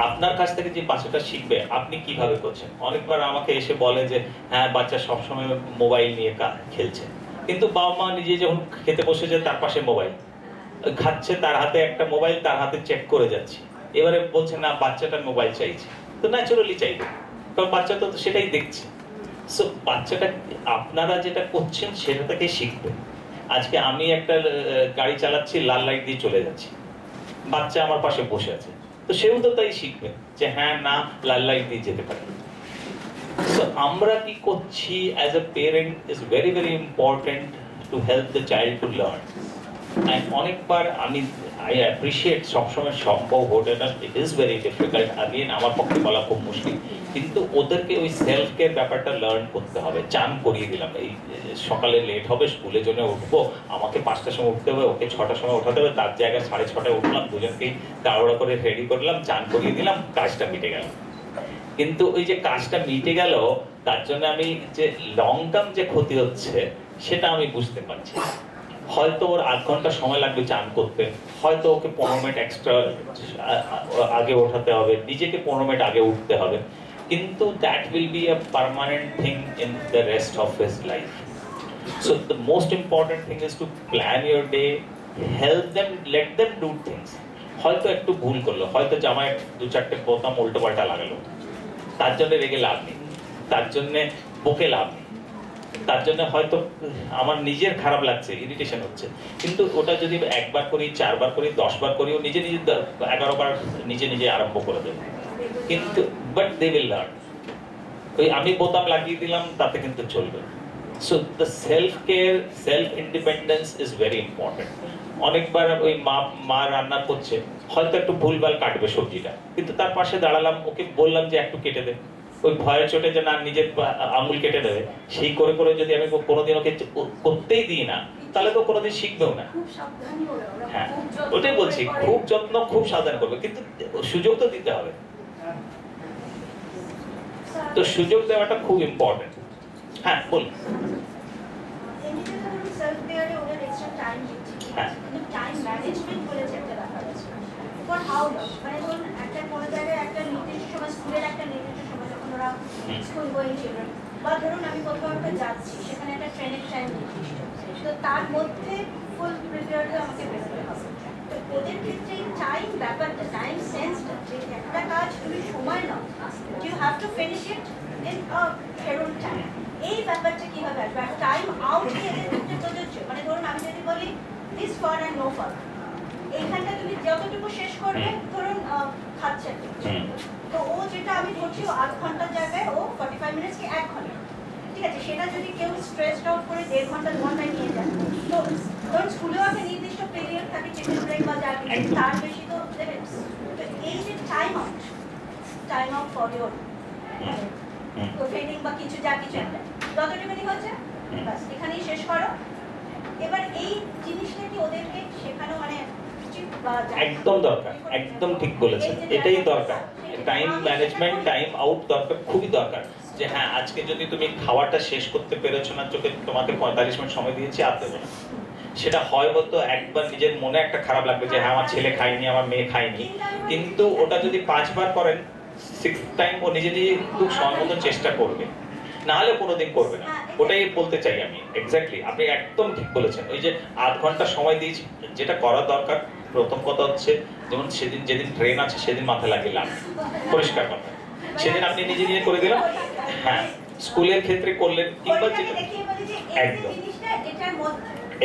আপনার কাছ থেকে যে বাচ্চাটা শিখবে আপনি কিভাবে করছেন। অনেকবার আমাকে এসে বলে যে হ্যাঁ বাচ্চা সবসময় মোবাইল নিয়ে খেলছে, কিন্তু বাবা মা নিজে যখন খেতে বসেছে তার পাশে মোবাইল খাচ্ছে, তার হাতে একটা মোবাইল, তার হাতে চেক করে যাচ্ছে, এবারে বলছে না বাচ্চাটা মোবাইল চাইছে, তো ন্যাচারালি চাইবে, কারণ বাচ্চা তো সেটাই দেখছে। সো বাচ্চাটা আপনারা যেটা করছেন সেটা থেকে শিখবে। আজকে আমি একটা গাড়ি চালাচ্ছি, লাল লাইট দিয়ে চলে যাচ্ছি, বাচ্চা আমার পাশে বসে আছে, তো সেও তো তাই শিখবে যে হ্যাঁ না লাল লাইট দিয়ে যেতে পারে। সো আমরা কি করছি as a parent is very very important to help the child to learn. অনেকবার আমি আই অ্যাপ্রিসিয়েট, সবসময় সম্ভব ওঠে না, it is very difficult, again আমার পক্ষে বলা খুব মুশকিল, কিন্তু ওদেরকে ওই সেলফ কেয়ার ব্যাপারটা লার্ন করতে হবে। চান করিয়ে দিলাম, এই সকালে লেট হবে, স্কুলের জন্য উঠবো, আমাকে 5টার সময় উঠতে হবে, ওকে 6টার সময় উঠাতে হবে, তার জায়গায় 6:30টায় উঠলাম, দুজনকেই তাড়াহুড়া করে রেডি করলাম, চান করিয়ে দিলাম, কাজটা মিটে গেল। কিন্তু ওই যে কাজটা মিটে গেল, তার জন্য আমি যে লং টার্ম যে ক্ষতি হচ্ছে সেটা আমি বুঝতে পারছি। হয়তো ওর 8 ঘন্টা সময় লাগবে চান করতে, হয়তো ওকে 15 মিনিট এক্সট্রা আগে ওঠাতে হবে, নিজেকে 15 মিনিট আগে উঠতে হবে, কিন্তু that will be a permanent thing in the rest of his life. So the most important thing is to plan your day, help them, let them do things. হয়তো একটু ভুল করলো, হয়তো জামায় 2-4টে বোতাম উল্টো পাল্টা লাগালো, তার জন্য রেগে লাভ নেই, তার জন্য বকে লাভ নেই, তার জন্য হয়তো আমার নিজের খারাপ লাগছে, ইরিটেশন হচ্ছে, কিন্তু ওটা যদি একবার করি, 4বার করি, 10বার করি, ও নিজে নিজে 11বার নিজে নিজে আরম্ভ করে দেবে, কিন্তু বাট দে উইল লার্ন। ওই আমি বোতাম লাগিয়ে দিলাম তাতে কিন্তু চলবে। So the self care, self independence is very important. অনেকবার ওই মা রান্না করছে, হয়তো একটু ভুলভাল কাটবে সবজিটা, কিন্তু তার পাশে দাঁড়ালাম, ওকে বললাম যে একটু কেটে দে, ওই ভয়ের চোটে যে না নিজের আঙুল কেটে দেবে, সেই করে করে যদি আমি কোনোদিন ওকে করতেই দিই না, তাহলে তো কোনোদিন শিখবেও না। হ্যাঁ ওটাই বলছি, খুব যত্ন, খুব সাবধান করবে, কিন্তু সুযোগ তো দিতে হবে। তো সুযোগ দেওয়াটা খুব ইম্পর্টেন্ট। হ্যাঁ বলুন। হ্যাঁ ফর হাউ লং, মানে ধরুন একটা কোনো জায়গায় একটা নির্দিষ্ট সময়, স্কুলের একটা নির্দিষ্ট সময় যখন ওরা স্কুল গোয়িং চিলড্রেন, বা ধরুন আমি কোথাও একটা যাচ্ছি, সেখানে একটা ট্রেনের টাইম নির্দিষ্ট, তো তার মধ্যে ফুল প্রিপেয়ার্ড হয়ে আমাকে বেরোতে হবে। তো ওদের ক্ষেত্রে টাইম ব্যাপারটা, টাইম সেন্সটা, যে একটা কাজ তুমি সময় নাও, you have to finish it in a ফেরোন টাইম, এই ব্যাপারটা কিভাবে আসবে? আর টাইম আউট কি এদের ক্ষেত্রে প্রযোজ্য? মানে ধরুন আমি যদি বলি this for and no for, এইখানটা তুমি যতটুকু শেষ করবে, ধরুন খাচ্ছে, তো ও যেটা আমি ধরছি ও 8 ঘন্টার জায়গায় ও 45 মিনিটস কি 1 ঘন্টা, ঠিক আছে, সেটা যদি কেউ স্ট্রেসড আউট করে 1.5 ঘন্টা 2 ঘন্টায় নিয়ে যায়, তো ধরুন স্কুলেও একটা নির্দিষ্ট পিরিয়ড থাকে, টিফিন ব্রেক বা যা কিছু, তার বেশি তো দেবে। তো এই যে time out for your training বা কিছু যা কিছু একটা, যতটুকুনি হচ্ছে বাস এখানেই শেষ করো। এবার এই জিনিসটা কি ওদেরকে শেখানো মানে একদম দরকার, একদম ঠিক বলেছেন, এটাই দরকার। টাইম ম্যানেজমেন্ট, টাইম আউট দরকার, খুবই দরকার। যে হ্যাঁ আজকে যদি তুমি খাওয়াটা শেষ করতে পেরেছো না, চোখে তোমাকে 45 মিনিট সময় দিয়েছি, আর দেবো না, সেটা হয় বলতো একবার নিজের মনে একটা খারাপ লাগবে যে হ্যাঁ আমার ছেলে খায়নি, আমার মেয়ে খায়নি, কিন্তু ওটা যদি 5বার করেন, 6th টাইম ও নিজে নিজে খুব সময় মতো চেষ্টা করবে, না হলে কোনোদিন করবে না। ওটাই বলতে চাই আমি, এক্স্যাক্টলি আপনি একদম ঠিক বলেছেন। ওই যে 8 ঘন্টা সময় দিয়েছি, যেটা করা দরকার, প্রথম কথা হচ্ছে যেমন সেদিন যেদিন ট্রেন আছে সেদিন মাথায় লাগিয়ে লাভ, পরিষ্কার কথা, সেদিন আপনি নিজে নিজে করে দিলাম। হ্যাঁ স্কুলের ক্ষেত্রে করলেন, কিংবা একদম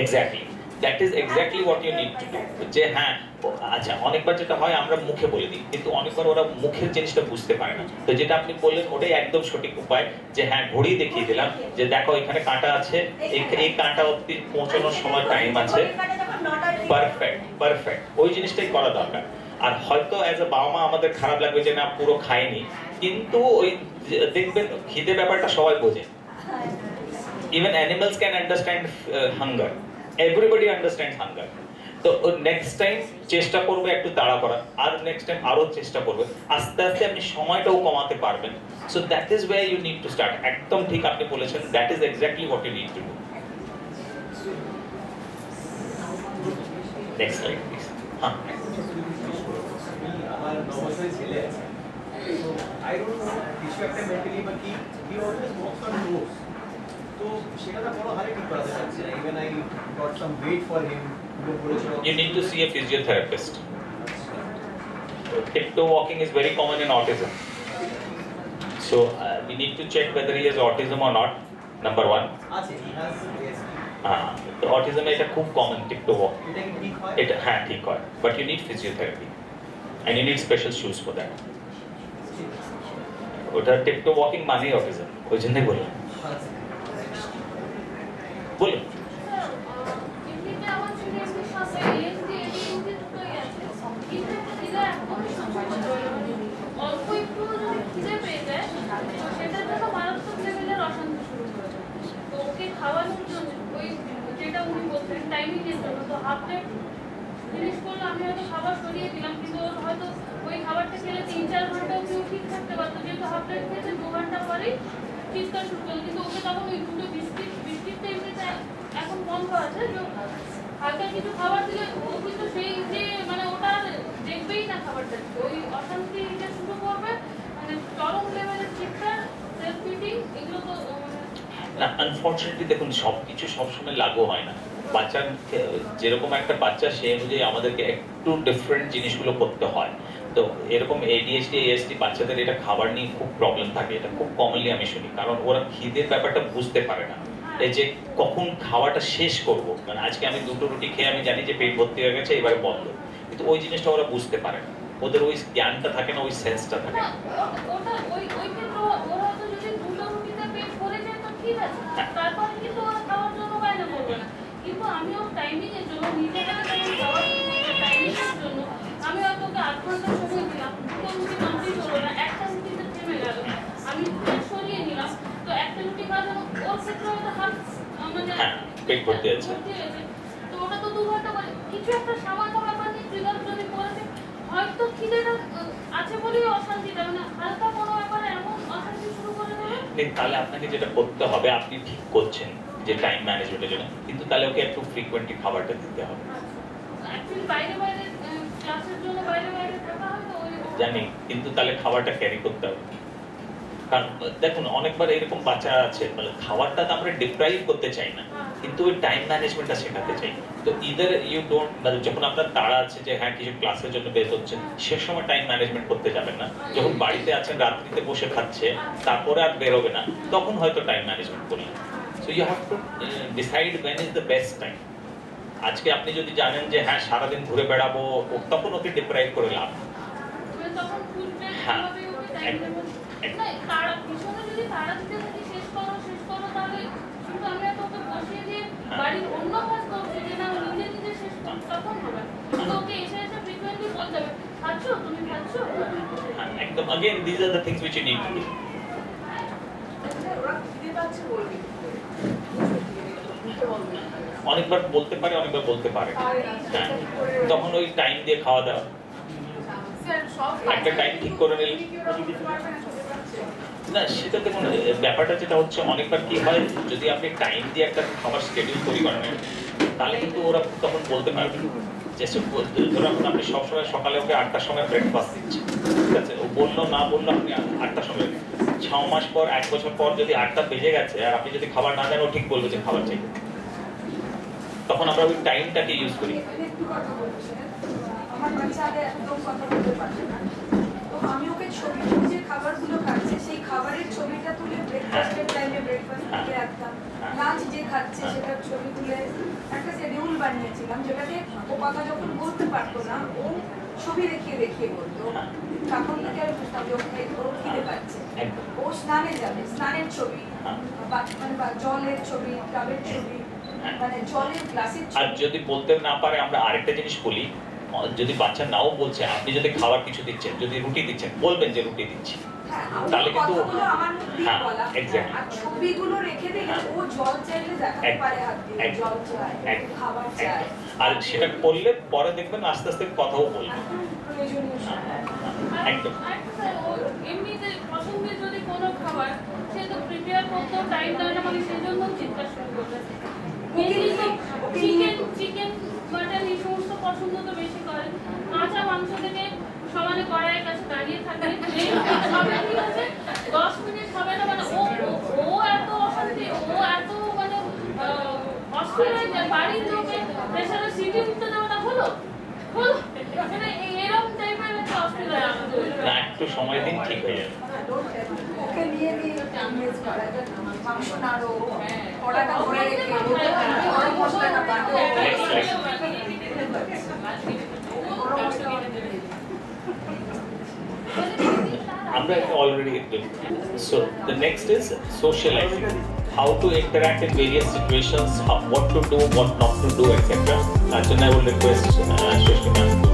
exactly, that is exactly what you need to do. যে হ্যাঁ আচ্ছা, অনেকবার যেটা হয় আমরা মুখে বলে দিই, কিন্তু অনেকবার ওরা মুখের জিনিসটা বুঝতে পারে না। তো যেটা আপনি বললেন ওটাই একদম সঠিক উপায়, যে হ্যাঁ ঘড়ি দেখিয়ে দিলাম যে দেখো এখানে কাঁটা আছে, এই কাঁটা অবধি পৌঁছানোর সময় টাইম আছে, পারফেক্ট পারফেক্ট, ওই জিনিসটাই করা দরকার। আর হয়তো অ্যাজ এ বাবা মা আমাদের খারাপ লাগবে যে না পুরো খায়নি, কিন্তু ওই দেখবেন খিদে ব্যাপারটা সবাই বোঝে, even animals can understand hunger, everybody understands hunger. তো নেক্সট টাইম চেষ্টা করবে একটু তাড়া করার, আর নেক্সট টাইম আরো চেষ্টা করবে, আস্তে আস্তে আপনি সময়টাও কমাতে পারবেন। So that is where you need to start. একদম ঠিক আপনি বলেছেন, that is exactly what you need to do. Next slide please. হ্যাঁ আমার 9 বছরের ছেলে আছে। So I don't know কিছু একটা মেন্টালি বা কি he always walks on toes. তো সেটা না কোনো হারে ঠিক করাতে পারছি না। Even I got some weight for him. You need to see a physiotherapist. Tiptoe walking is very common in autism. So we need to check whether he has autism or not. Number one. আছে he has ASD. তো অটিজমে এটা খুব common টিপটো walk. এটা কি ঠিক হয়? এটা হ্যাঁ ঠিক হয়, but you need physiotherapy and you need special shoes for that. ওটা টিপটো ওয়াকিং মানেই অটিজম, ওই জন্যই বললাম। বলুন। এমনিতে আমার ছেলে এমনি সাথে ASD, ADHD দুটোই আছে। কিন্তু খিদে একদমই সম্ভব নয়। অল্প একটু যদি খিদে পেয়ে যায় তো সেটার জন্য মারাত্মক লেভেলের অশান্তি শুরু করে যায়। তো ওকে খাওয়ানোর জন্য ওই যেটা উনি বলছেন টাইমিংয়ের জন্য, তো হাফ প্লেট জিনিস করলে আমি হয়তো খাবার সরিয়ে দিলাম, কিন্তু ওর হয়তো ওই খাবারটা খেলে 3-4 ঘন্টা কেউ ঠিক থাকতে পারতো, যেহেতু হাফ প্লেট খেয়েছে 2 ঘন্টা পরেই চিৎকার শুরু করলো। কিন্তু ওকে তখন ওই দুটো বিস্কিটটা এমনিতে এখন বন্ধ আছে, যে হালকা কিছু খাবার দিলে ও কিন্তু সেই যে মানে ওটা আর দেখবেই না খাবারটা, ওই অশান্তি এটা শুরু করবে, মানে চরম লেভেলের চিৎকার, সেলফ ফিটিং, এগুলো তো না আনফর্চুনেটলি দেখুন সব কিছু সবসময় লাগু হয় না। বাচ্চার যেরকম একটা বাচ্চা সে অনুযায়ী আমাদেরকে একটু ডিফারেন্ট জিনিসগুলো করতে হয়। তো এরকম ADHD ASD বাচ্চাদের এটা খাবার নিয়ে খুব প্রবলেম থাকে, এটা খুব কমনলি আমি শুনি, কারণ ওরা খিদের ব্যাপারটা বুঝতে পারে না, এই যে কখন খাওয়াটা শেষ করব, মানে আজকে আমি 2টো রুটি খেয়ে আমি জানি যে পেট ভর্তি হয়ে গেছে এবারে বন্ধ, কিন্তু ওই জিনিসটা ওরা বুঝতে পারে না, ওদের ওই জ্ঞানটা থাকে না, ওই সেন্সটা থাকে না, না। ওটা ওই ক্ষেত্রে ওরা তো যদি দুটো রুটিতে পেট ভরে যায় তো ঠিক আছে, তারপরে কিন্তু ওরা খাওয়ার জন্য বায়না করবে না। কিন্তু আমিও টাইমিং এর জন্য নিজেকে যখন খাওয়ার টাইমিং এর জন্য আমি হয়তো ওকে 8 ঘন্টা সময় দিলাম, দুটো রুটি কমপ্লিট হলো না, একটা রুটিতে থেমে গেল, আমি প্লেট সরিয়ে নিলাম, তো একটা রুটি খাওয়ার জন্য ওর ক্ষেত্রে হয়তো হাফ মানে হ্যাঁ, পেট ভর্তি আছে। তো ওটা তো 2 ঘন্টা পরে কিছু একটা সামান্য ব্যাপার নিয়ে ট্রিগার যদি করেছে, হয়তো খিদেটা আছে বলেই অশান্তিটা, মানে হালকা কোনো ব্যাপারে এমন অশান্তি শুরু করে দেবে। তাহলে আপনাকে যেটা করতে হবে, আপনি ঠিক করছেন যে টাইম ম্যানেজমেন্টের জন্য, কিন্তু তাহলে ওকে একটু ফ্রিকোয়েন্টলি খাবারটা দিতে হবে। অ্যাকচুয়ালি বাইরে ক্লাসের জন্য বাইরে থাকা হয় তো ওই জানি, কিন্তু তাহলে খাবারটা ক্যারি করতে হবে। কারণ দেখুন অনেকবার এরকম বাচ্চা আছে, মানে খাবারটা তো আমরা ডিপ্রাইভ করতে চাই না, কিন্তু ওই টাইম ম্যানেজমেন্টটা শেখাতে চাই। তো ইদার ইউ ডোন্ট, মানে যখন আপনার তাড়া আছে যে হ্যাঁ কিছু ক্লাসের জন্য বের হচ্ছে, সে সময় টাইম ম্যানেজমেন্ট করতে যাবেন না। যখন বাড়িতে আছেন রাত্রিতে বসে খাচ্ছে, তারপরে আর বেরোবে না, তখন হয়তো টাইম ম্যানেজমেন্ট করি। So you have to decide when is the best time. আজকে আপনি যদি জানেন যে হ্যাঁ সারাদিন ঘুরে বেড়াবো, তখন ওকে ডিপ্রাইভ করে লাভ নেই। তখন ফুলবে হ্যাঁ, কিভাবে ওকে টাইম দেব না, তারা পিছনে যদি তারা দিতে থাকি শেষ করো, তাহলে কিন্তু আমি আর তোকে বসিয়ে দিয়ে বাড়ির অন্য কাজ করছি যে না নিজে শেষ করো, তখন হবে। কিন্তু ওকে এসে ফ্রিকোয়েন্টলি বলতে হবে, খাচ্ছো তুমি খাচ্ছো। একদম, again these are the things which you need to do. ওরা খিদে পাচ্ছে বলবে অনেকবার বলতে পারে, অনেকবার বলতে পারে না। হ্যাঁ, তখন ওই টাইম দিয়ে খাওয়া দাওয়া, একটা টাইম ঠিক করে নিলে না, সেটা দেখুন ব্যাপারটা যেটা হচ্ছে অনেকবার কি হয়, যদি আপনি টাইম দিয়ে একটা খাবার শিডিউল তৈরি করেন, তাহলে কিন্তু ওরা তখন বলতে পারবে যে ধরুন আপনি সবসময় সকালে ওকে 8টার সময় ব্রেকফাস্ট দিচ্ছেন, ঠিক আছে, ও বললো না বললো আপনি 8টার সময়, 6 মাস পর 1 বছর পর যদি 8টা বেজে গেছে আর আপনি যদি খাবার না দেন, ও ঠিক বলবে যে খাবার চাই, তখন আমরা ওই টাইমটাকে ইউজ করি। একটু কথা বলছেন, আমার বাচ্চা আগে একদম কথা বলতে পারছে না, তো আমি ওকে ছবি যে খাবারগুলো খাচ্ছে সেই খাবারের ছবিটা তুলে ব্রেকফাস্টের টাইমে ব্রেকফাস্ট দিয়ে রাখতাম, লাঞ্চ যে খাচ্ছে সেটার ছবি তুলে একটা শিডিউল বানিয়েছিলাম, যেটাতে ও কথা যখন বলতে পারতো না ও ছবি দেখিয়ে বলতো, তখন থেকে আমি বুঝতাম যে ওকে ওর খিদে পাচ্ছে। ও স্নানে যাবে, স্নানের ছবি, মানে জলের ছবি, টাবের ছবি, মানে জলের গ্লাসের আর ছবি। যদি বলতে না পারে, আমরা আরেকটা জিনিস বলি, যদি বাচ্চা নাও বলছে, আপনি যদি খাবার কিছু দিচ্ছেন, যদি রুটি দিচ্ছেন, বলবেন যে রুটি দিচ্ছি, হ্যাঁ, তাহলে কিন্তু কথাগুলো আমার মুখ দিয়ে হ্যাঁ, বলা, exactly. আর ছবিগুলো রেখে দিলে ও জল চাইলে দেখাতে পারে হাত দিয়ে, জল চায়, খাবার চায়, আর সেটা করলে পরে দেখবেন আস্তে আস্তে কথাও বলবে। এখন প্রয়োজনীয় সময়। একদম। এমনিতে পছন্দের যদি কোনো খাবার সে তো প্রিপেয়ার করতেও টাইম দেয় না, মানে সেই জন্য চিন্তা শুরু করবে। চিকেন মাটন এই সমস্ত পছন্দ তো বেশি করে, কাঁচা মাংস থেকে সমানে কড়াইয়ের কাছে দাঁড়িয়ে থাকে হবে ঠিক আছে 10 মিনিট হবে না মানে ও এত অশান্তি ও এত মানে অস্থির হয়ে যায় বাড়ির লোকে প্রেসারে সিটি উঠতে দেওয়া না হলো মানে এরকম টাইপের একটা অস্থির হয় আমাদের না একটু সময় দিন ঠিক হয়ে যাবে ওকে নিয়ে ইমেজ করা মাংস নাড়ো কড়াটা করে রেখে গরম মশলাটা বাটো আমরা already so the next is socializing how to interact in various situations what to do what not to do etc. Arjun I will request Shrishti ma'am to